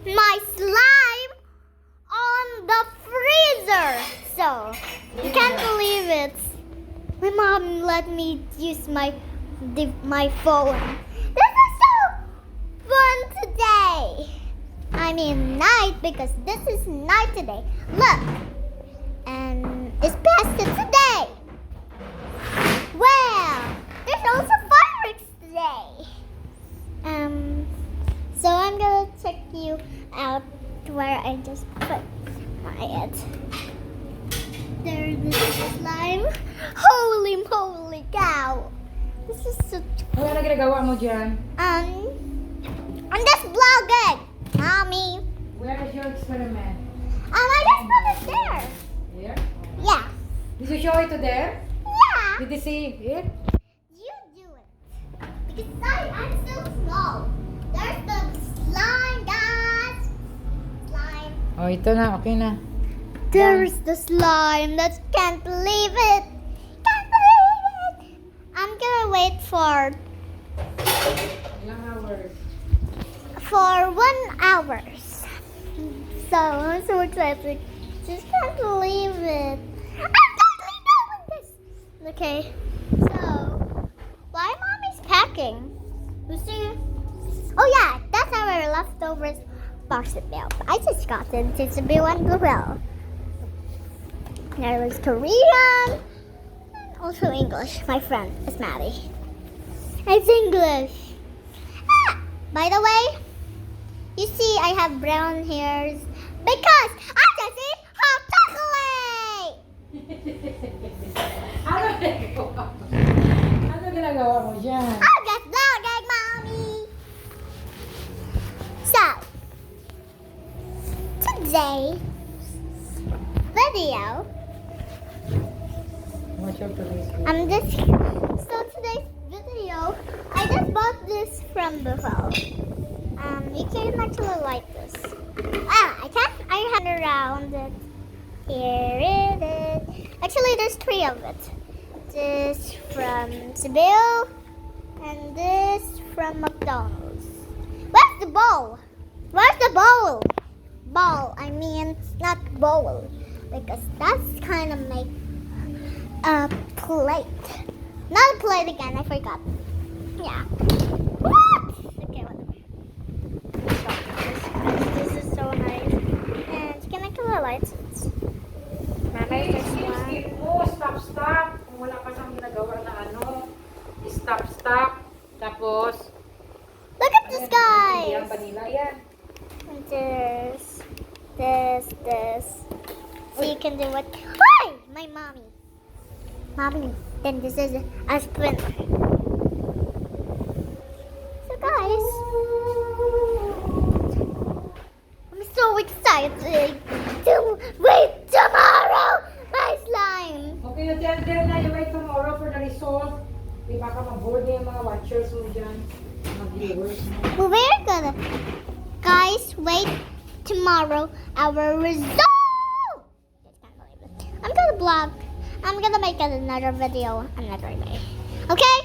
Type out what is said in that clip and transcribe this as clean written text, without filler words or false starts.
my slime on the freezer. So, you can't believe it. My mom let me use my phone. This is so fun today. I mean night because this is night today. Look. And it's past it today. Well, there's also fireworks today. So I'm gonna check you out where I just put my head. There's the slime. Holy moly cow! This is so. Wala na ginagawa mo dyan? I'm just vlogging, mommy. Where is your experiment? I just put it there. Here? Yeah. Did you show it to them? Yeah. Did they see it? You do it. Because I'm so small. There's the slime, guys. Slime. Oh, ito na. Okay na. There's the slime. That can't believe it. Can't believe it. I'm gonna wait for Ilang hours? 1 hour. So I'm so excited. Just can't believe it. I'm totally doing this. Okay. So why mommy's packing? You see? Oh yeah, that's our leftovers boxed milk. I just got it. It's a blue and blue. There was Korean, and also English. My friend is Maddie. It's English. By the way, you see I have brown hairs because I just eat hot chocolate. Ano ginagawa mo dyan? I'm just vlogging, mommy. So, today's video. What's your place? Today's video, I just bought this from Buffalo. You can actually like this. I can't. I hand around it. Here it is. Actually, there's 3 of it. This from Cebu, and this from McDonald's. Where's the bowl? Where's the bowl? Bowl. I mean, not bowl, because that's kind of like a plate. Not a plate again. I forgot. Yeah. What? Okay, whatever. This is so nice. And can I kill the lights? Hey, skip mo. Stop. Kung wala pa siyang ginagawa na ano, stop. Tapos, Look at this, Yan guys. ba nila yan? And this. So you can do what? Hi, my mommy. Then this is a splinter. So guys, I'm so excited to wait tomorrow. My slime. Okay, tell them na you wait tomorrow for the result. Di baka mag-board na yung mga watchers mo dyan, mga viewers mo. Well, we're gonna, guys, wait tomorrow our result. I'm gonna vlog. I'm gonna make another video another day. Okay?